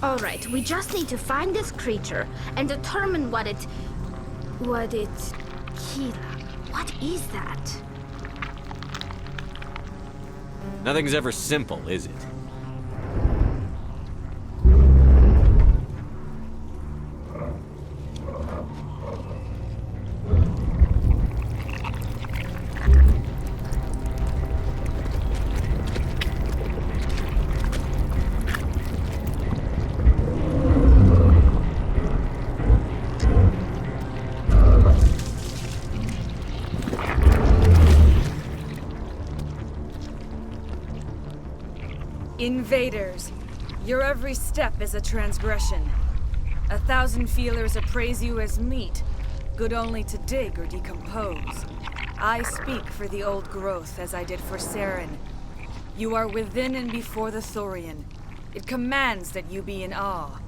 Alright, we just need to find this creature and determine what it... Kira, what is that? Nothing's ever simple, is it? Invaders, your every step is a transgression. 1,000 feelers appraise you as meat, good only to dig or decompose. I speak for the old growth as I did for Saren. You are within and before the Thorian. It commands that you be in awe.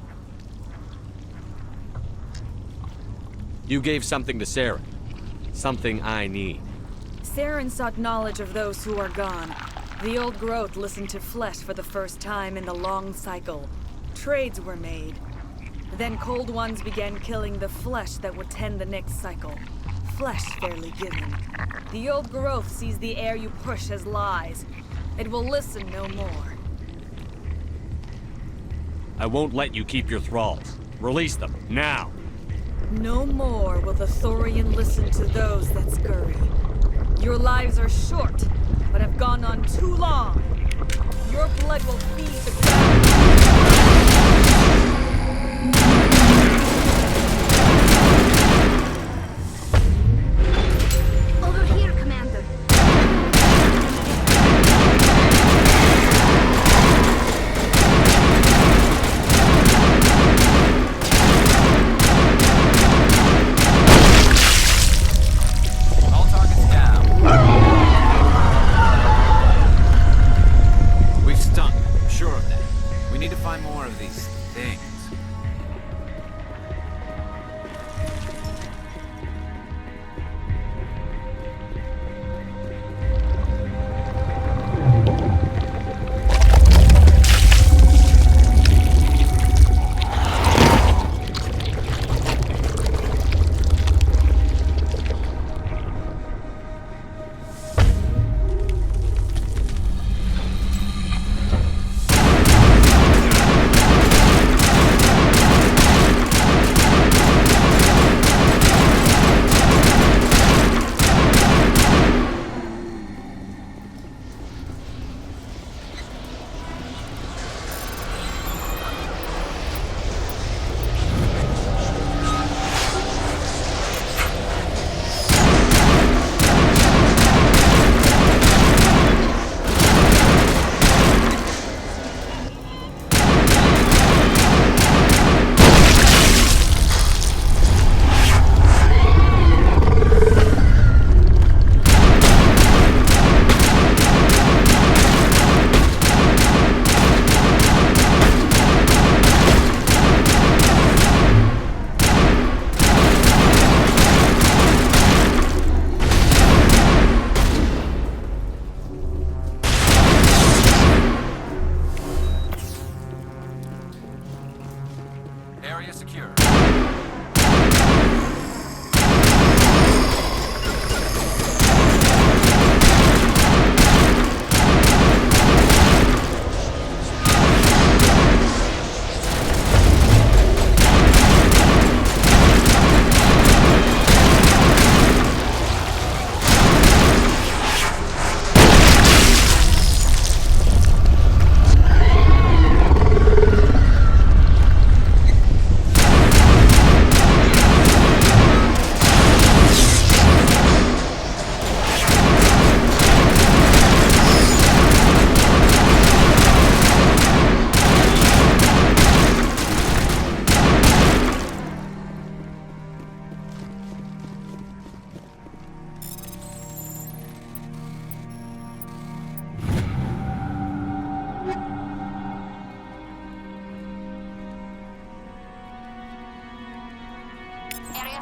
You gave something to Saren. Something I need. Saren sought knowledge of those who are gone. The old growth listened to flesh for the first time in the long cycle. Trades were made. Then cold ones began killing the flesh that would tend the next cycle. Flesh fairly given. The old growth sees the air you push as lies. It will listen no more. I won't let you keep your thralls. Release them, now! No more will the Thorian listen to those that scurry. Your lives are short, but have gone on too long. Your blood will feed the ground. Over here, Commander. All targets down. We've stunk, I'm sure of that. We need to find more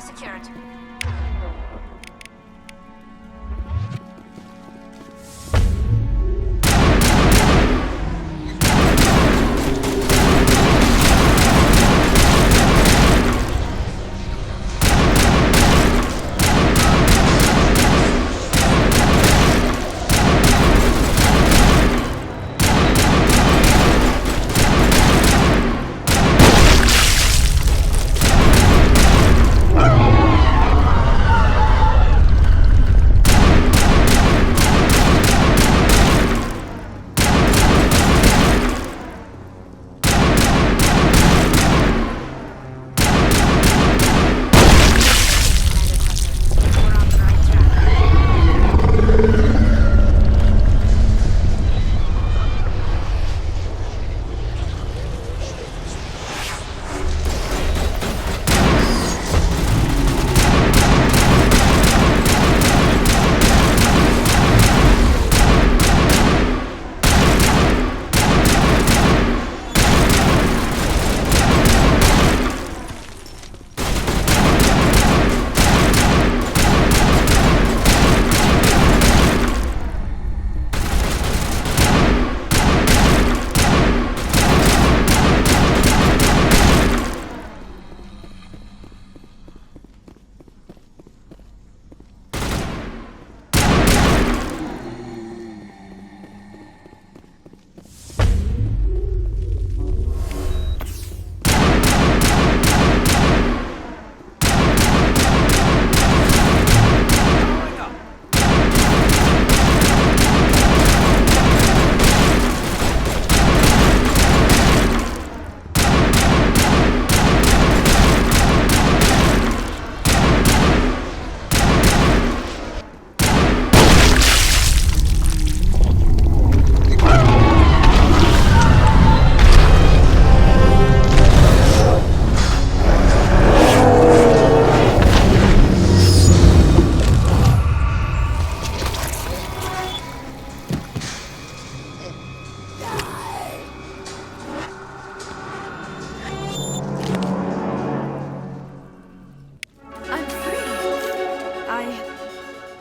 area secured.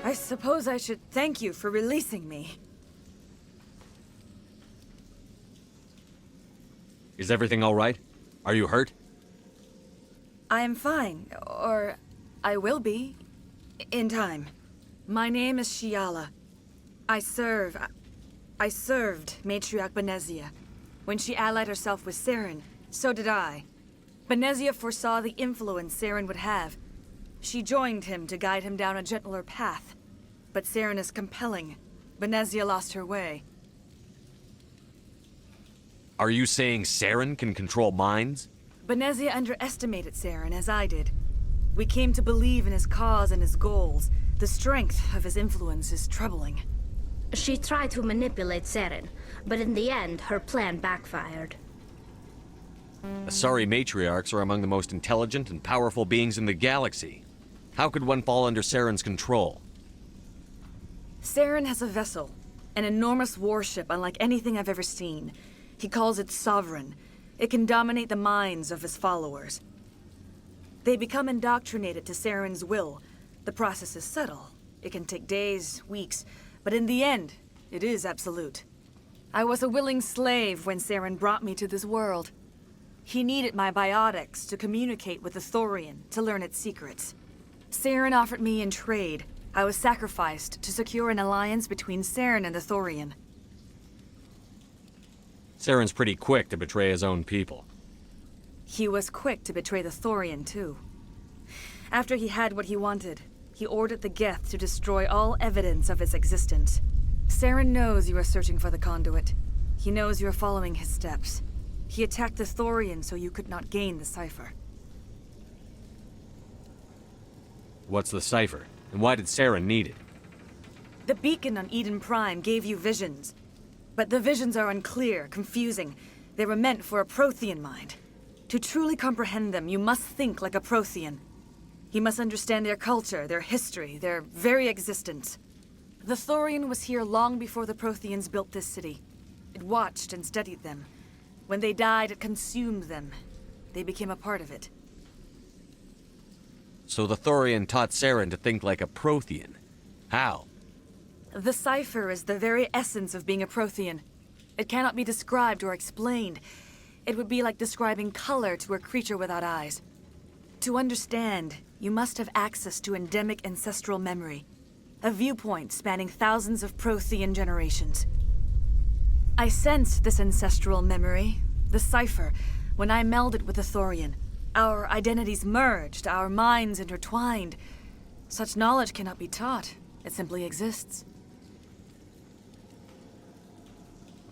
I suppose I should thank you for releasing me. Is everything all right? Are you hurt? I am fine, or I will be, in time. My name is Shiala. I served Matriarch Benezia. When she allied herself with Saren, so did I. Benezia foresaw the influence Saren would have. She joined him to guide him down a gentler path. But Saren is compelling. Benezia lost her way. Are you saying Saren can control minds? Benezia underestimated Saren, as I did. We came to believe in his cause and his goals. The strength of his influence is troubling. She tried to manipulate Saren, but in the end, her plan backfired. Asari matriarchs are among the most intelligent and powerful beings in the galaxy. How could one fall under Saren's control? Saren has a vessel, an enormous warship unlike anything I've ever seen. He calls it Sovereign. It can dominate the minds of his followers. They become indoctrinated to Saren's will. The process is subtle. It can take days, weeks, but in the end, it is absolute. I was a willing slave when Saren brought me to this world. He needed my biotics to communicate with the Thorian, to learn its secrets. Saren offered me in trade. I was sacrificed to secure an alliance between Saren and the Thorian. Saren's pretty quick to betray his own people. He was quick to betray the Thorian, too. After he had what he wanted, he ordered the Geth to destroy all evidence of its existence. Saren knows you are searching for the conduit. He knows you are following his steps. He attacked the Thorian so you could not gain the cipher. What's the cipher? And why did Saren need it? The beacon on Eden Prime gave you visions. But the visions are unclear, confusing. They were meant for a Prothean mind. To truly comprehend them, you must think like a Prothean. You must understand their culture, their history, their very existence. The Thorian was here long before the Protheans built this city. It watched and studied them. When they died, it consumed them. They became a part of it. So the Thorian taught Saren to think like a Prothean. How? The cipher is the very essence of being a Prothean. It cannot be described or explained. It would be like describing color to a creature without eyes. To understand, you must have access to endemic ancestral memory, a viewpoint spanning thousands of Prothean generations. I sensed this ancestral memory, the cipher, when I melded with the Thorian. Our identities merged, our minds intertwined. Such knowledge cannot be taught. It simply exists.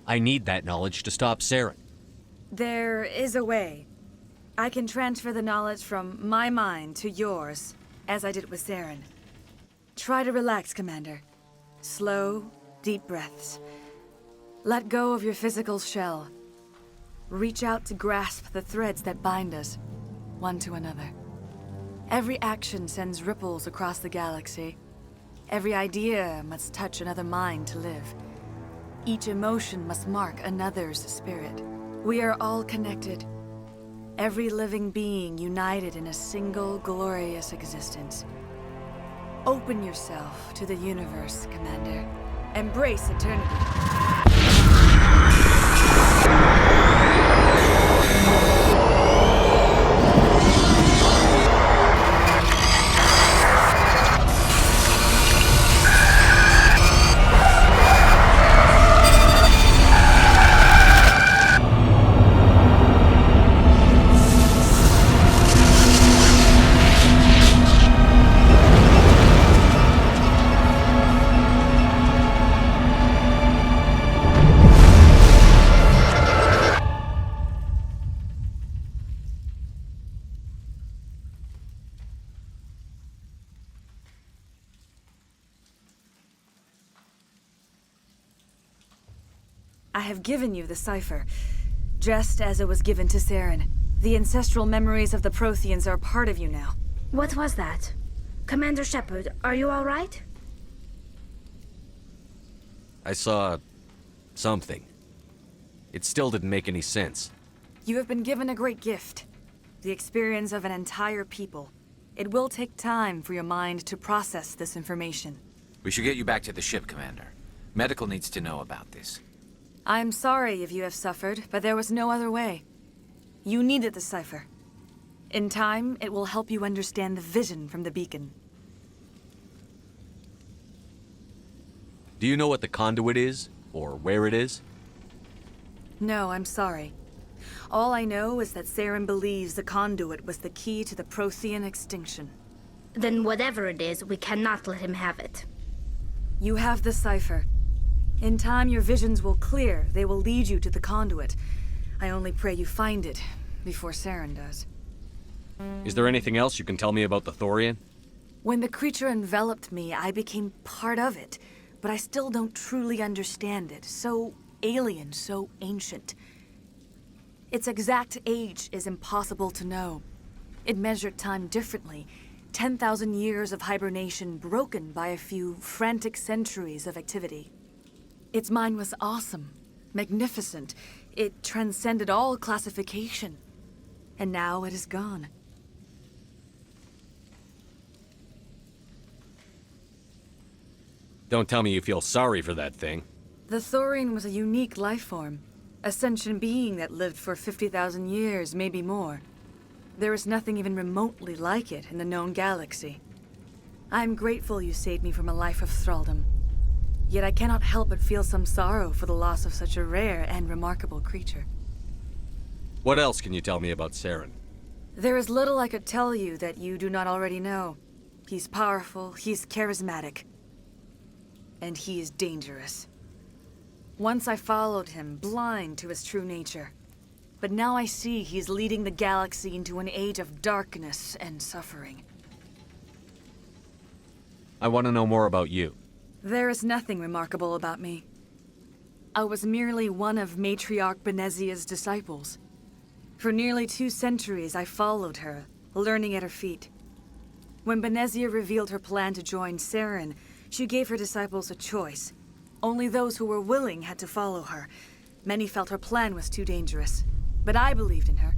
I need that knowledge to stop Saren. There is a way. I can transfer the knowledge from my mind to yours, as I did with Saren. Try to relax, Commander. Slow, deep breaths. Let go of your physical shell. Reach out to grasp the threads that bind us, one to another. Every action sends ripples across the galaxy. Every idea must touch another mind to live. Each emotion must mark another's spirit. We are all connected. Every living being united in a single glorious existence. Open yourself to the universe, Commander. Embrace eternity. I have given you the cipher, just as it was given to Saren. The ancestral memories of the Protheans are part of you now. What was that? Commander Shepard, are you all right? I saw... something. It still didn't make any sense. You have been given a great gift. The experience of an entire people. It will take time for your mind to process this information. We should get you back to the ship, Commander. Medical needs to know about this. I'm sorry if you have suffered, but there was no other way. You needed the cipher. In time, it will help you understand the vision from the beacon. Do you know what the conduit is? Or where it is? No, I'm sorry. All I know is that Saren believes the conduit was the key to the Prothean extinction. Then whatever it is, we cannot let him have it. You have the cipher. In time, your visions will clear. They will lead you to the conduit. I only pray you find it before Saren does. Is there anything else you can tell me about the Thorian? When the creature enveloped me, I became part of it, but I still don't truly understand it. So alien, so ancient. Its exact age is impossible to know. It measured time differently. 10,000 years of hibernation broken by a few frantic centuries of activity. Its mind was awesome, magnificent. It transcended all classification. And now it is gone. Don't tell me you feel sorry for that thing. The Thorian was a unique life form. A sentient being that lived for 50,000 years, maybe more. There is nothing even remotely like it in the known galaxy. I'm grateful you saved me from a life of thraldom. Yet I cannot help but feel some sorrow for the loss of such a rare and remarkable creature. What else can you tell me about Saren? There is little I could tell you that you do not already know. He's powerful, he's charismatic. And he is dangerous. Once I followed him, blind to his true nature. But now I see he's leading the galaxy into an age of darkness and suffering. I want to know more about you. There is nothing remarkable about me. I was merely one of Matriarch Benezia's disciples. For nearly 2 centuries, I followed her, learning at her feet. When Benezia revealed her plan to join Saren, she gave her disciples a choice. Only those who were willing had to follow her. Many felt her plan was too dangerous, but I believed in her.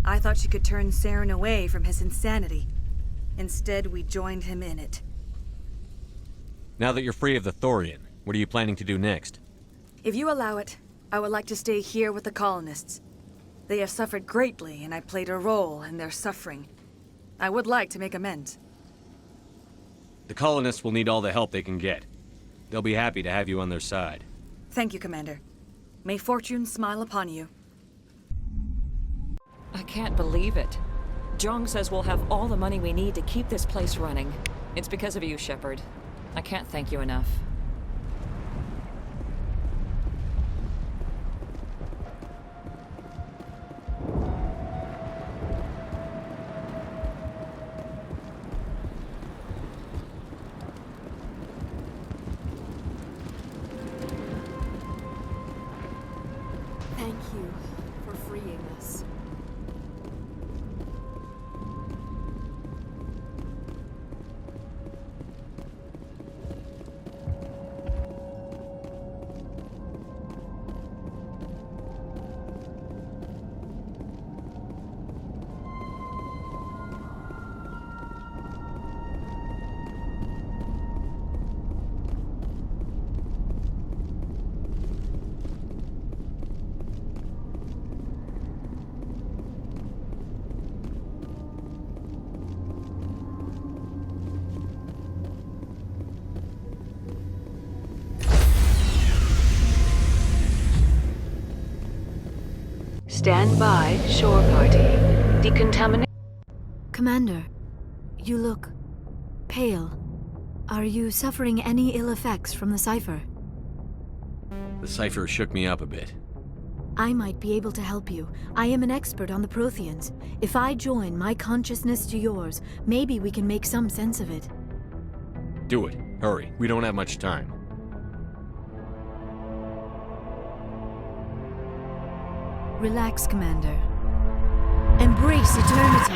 I thought she could turn Saren away from his insanity. Instead, we joined him in it. Now that you're free of the Thorian, what are you planning to do next? If you allow it, I would like to stay here with the colonists. They have suffered greatly, and I played a role in their suffering. I would like to make amends. The colonists will need all the help they can get. They'll be happy to have you on their side. Thank you, Commander. May fortune smile upon you. I can't believe it. Jong says we'll have all the money we need to keep this place running. It's because of you, Shepard. I can't thank you enough. Thank you for freeing us. Stand by, shore party. Decontaminate. Commander, you look pale. Are you suffering any ill effects from the cipher? The cipher shook me up a bit. I might be able to help you. I am an expert on the Protheans. If I join my consciousness to yours, maybe we can make some sense of it. Do it. Hurry. We don't have much time. Relax, Commander. Embrace eternity.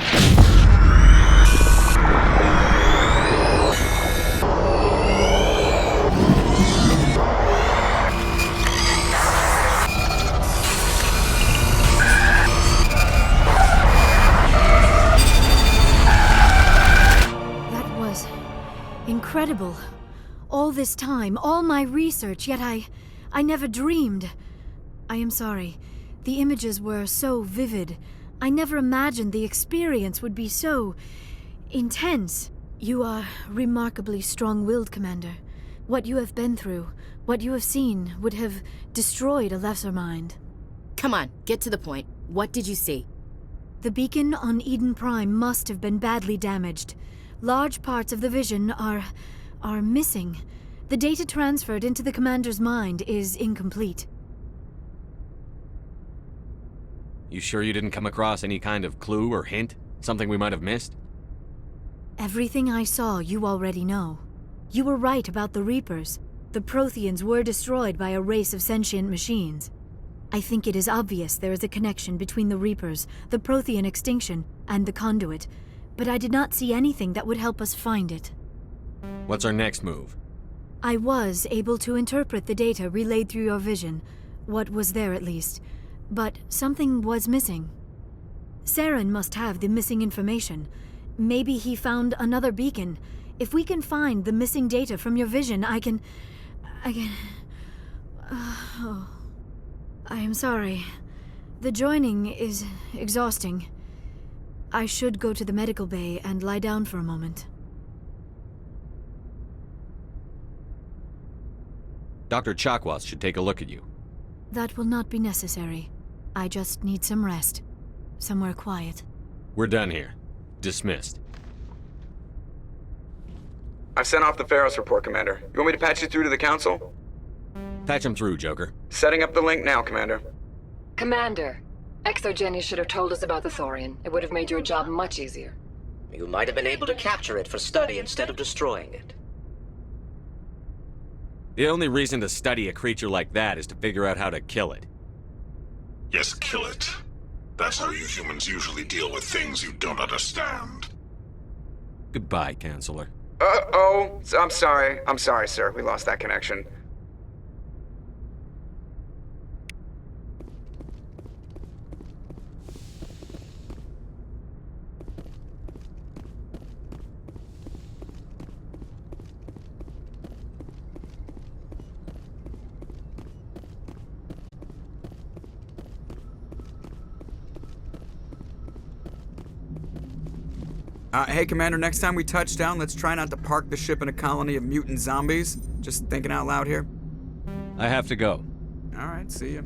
That was incredible. All this time, all my research, yet I never dreamed. I am sorry. The images were so vivid. I never imagined the experience would be so intense. You are remarkably strong-willed, Commander. What you have been through, what you have seen, would have destroyed a lesser mind. Come on, get to the point. What did you see? The beacon on Eden Prime must have been badly damaged. Large parts of the vision are missing. The data transferred into the Commander's mind is incomplete. You sure you didn't come across any kind of clue or hint? Something we might have missed? Everything I saw, you already know. You were right about the Reapers. The Protheans were destroyed by a race of sentient machines. I think it is obvious there is a connection between the Reapers, the Prothean extinction, and the Conduit, but I did not see anything that would help us find it. What's our next move? I was able to interpret the data relayed through your vision, what was there at least, but something was missing. Saren must have the missing information. Maybe he found another beacon. If we can find the missing data from your vision, I can... I am sorry. The joining is exhausting. I should go to the medical bay and lie down for a moment. Dr. Chakwas should take a look at you. That will not be necessary. I just need some rest. Somewhere quiet. We're done here. Dismissed. I've sent off the Pharos report, Commander. You want me to patch you through to the Council? Patch him through, Joker. Setting up the link now, Commander. Commander, Exogeny should have told us about the Thorian. It would have made your job much easier. You might have been able to capture it for study instead of destroying it. The only reason to study a creature like that is to figure out how to kill it. Yes, kill it. That's how you humans usually deal with things you don't understand. Goodbye, Counselor. Uh-oh. I'm sorry. I'm sorry, sir. We lost that connection. Hey, Commander, next time we touch down, let's try not to park the ship in a colony of mutant zombies. Just thinking out loud here. I have to go. Alright, see ya.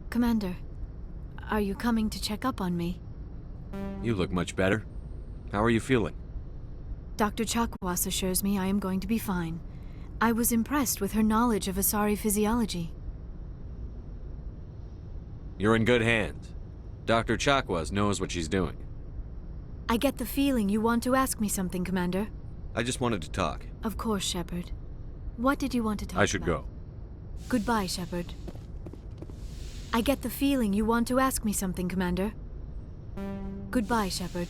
Commander, are you coming to check up on me? You look much better. How are you feeling? Dr. Chakwas assures me I am going to be fine. I was impressed with her knowledge of Asari physiology. You're in good hands. Dr. Chakwas knows what she's doing. I get the feeling you want to ask me something, Commander. I just wanted to talk. Of course, Shepard. What did you want to talk about? I should go. Goodbye, Shepard. I get the feeling you want to ask me something, Commander. Goodbye, Shepard.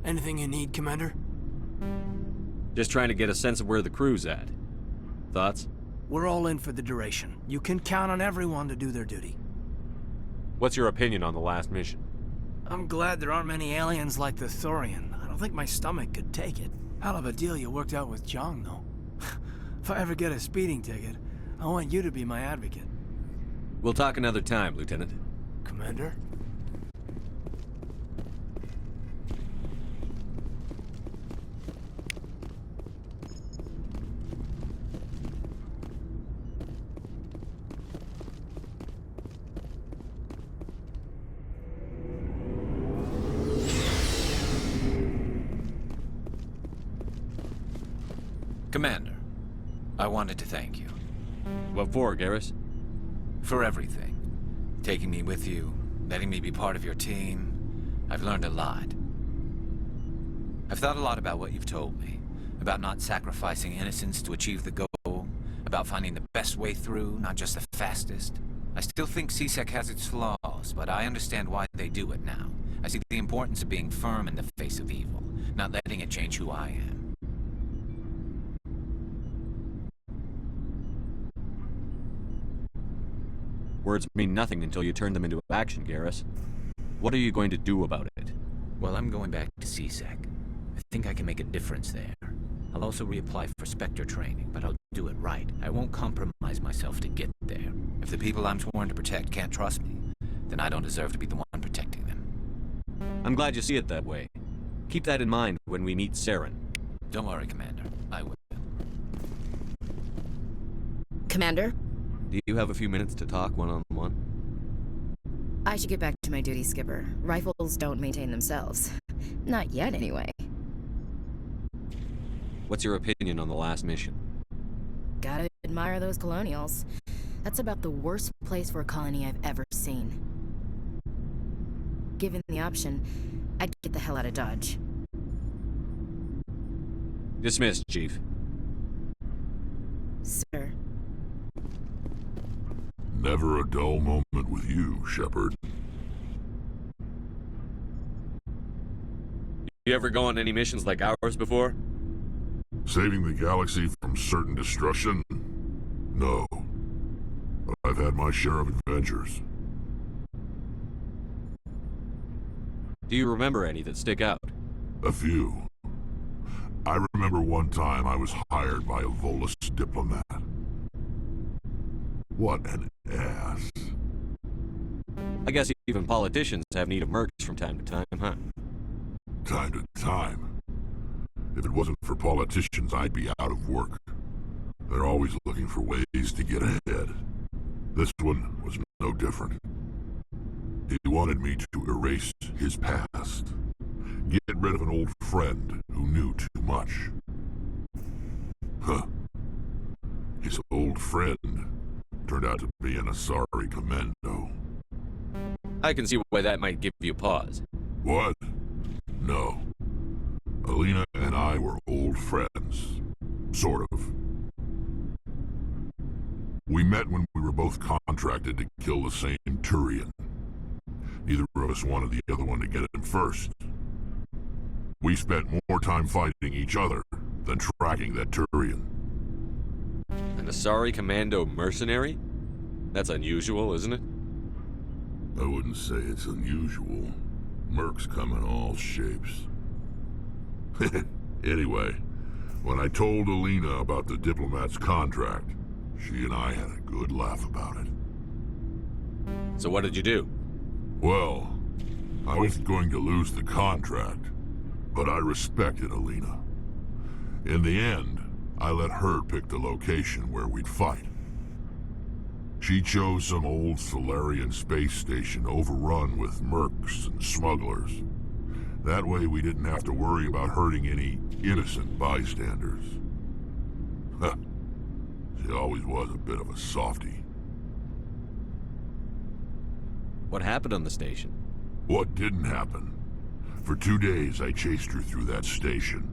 Anything you need, Commander? Just trying to get a sense of where the crew's at. Thoughts? We're all in for the duration. You can count on everyone to do their duty. What's your opinion on the last mission? I'm glad there aren't many aliens like the Thorian. I don't think my stomach could take it. Hell of a deal you worked out with Zhang, though. If I ever get a speeding ticket, I want you to be my advocate. We'll talk another time, Lieutenant. Commander? Commander, I wanted to thank you. What for, Garrus? For everything. Taking me with you, letting me be part of your team. I've learned a lot. I've thought a lot about what you've told me. About not sacrificing innocence to achieve the goal. About finding the best way through, not just the fastest. I still think CSEC has its flaws, but I understand why they do it now. I see the importance of being firm in the face of evil, not letting it change who I am. Words mean nothing until you turn them into action, Garrus. What are you going to do about it? Well, I'm going back to CSEC. I think I can make a difference there. I'll also reapply for Spectre training, but I'll do it right. I won't compromise myself to get there. If the people I'm sworn to protect can't trust me, then I don't deserve to be the one protecting them. I'm glad you see it that way. Keep that in mind when we meet Saren. Don't worry, Commander. I will. Commander? Do you have a few minutes to talk one-on-one? I should get back to my duty, Skipper. Rifles don't maintain themselves. Not yet, anyway. What's your opinion on the last mission? Gotta admire those colonials. That's about the worst place for a colony I've ever seen. Given the option, I'd get the hell out of Dodge. Dismissed, Chief. Sir. Never a dull moment with you, Shepard. You ever go on any missions like ours before? Saving the galaxy from certain destruction? No. But I've had my share of adventures. Do you remember any that stick out? A few. I remember one time I was hired by a Volus diplomat. What an ass. I guess even politicians have need of mercs from time to time, huh? Time to time. If it wasn't for politicians, I'd be out of work. They're always looking for ways to get ahead. This one was no different. He wanted me to erase his past. Get rid of an old friend who knew too much. Huh. His old friend turned out to be an Asari Commando. I can see why that might give you pause. What? No. Alina and I were old friends. Sort of. We met when we were both contracted to kill the same Thorian. Neither of us wanted the other one to get him first. We spent more time fighting each other than tracking that Thorian. An Asari Commando mercenary? That's unusual, isn't it? I wouldn't say it's unusual. Mercs come in all shapes. Anyway, when I told Alina about the diplomat's contract, she and I had a good laugh about it. So what did you do? Well, I was going to lose the contract, but I respected Alina. In the end, I let her pick the location where we'd fight. She chose some old Solarian space station overrun with mercs and smugglers. That way we didn't have to worry about hurting any innocent bystanders. Huh. She always was a bit of a softie. What happened on the station? What didn't happen? For 2 days I chased her through that station,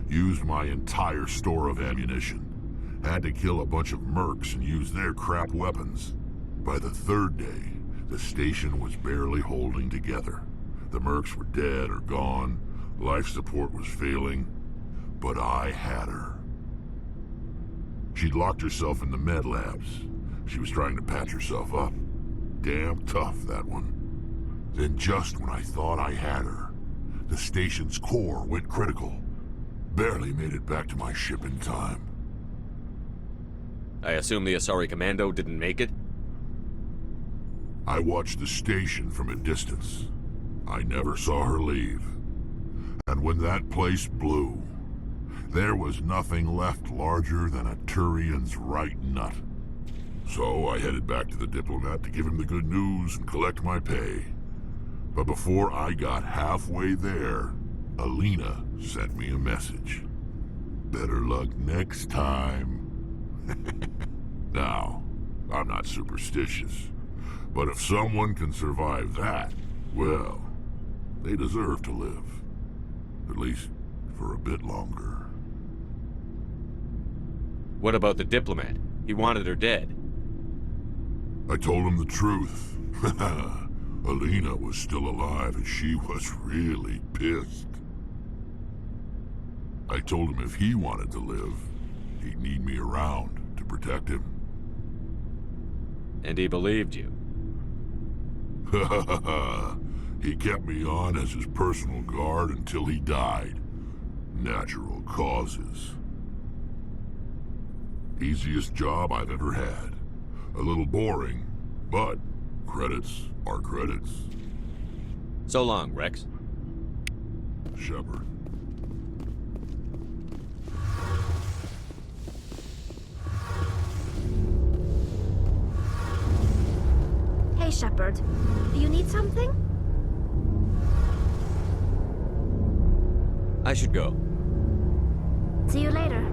used my entire store of ammunition, had to kill a bunch of mercs and use their crap weapons. By the 3rd day, the station was barely holding together. The mercs were dead or gone, life support was failing, but I had her. She'd locked herself in the med labs. She was trying to patch herself up. Damn tough, that one. Then just when I thought I had her, the station's core went critical. Barely made it back to my ship in time. I assume the Asari Commando didn't make it? I watched the station from a distance. I never saw her leave. And when that place blew, there was nothing left larger than a Thorian's right nut. So I headed back to the diplomat to give him the good news and collect my pay. But before I got halfway there, Alina sent me a message. Better luck next time. Now, I'm not superstitious, but if someone can survive that, well, they deserve to live. At least for a bit longer. What about the diplomat? He wanted her dead. I told him the truth. Alina was still alive and she was really pissed. I told him if he wanted to live, he'd need me around to protect him. And he believed you. He kept me on as his personal guard until he died. Natural causes. Easiest job I've ever had. A little boring, but credits are credits. So long, Rex. Shepard. Hey, Shepard. Do you need something? I should go. See you later.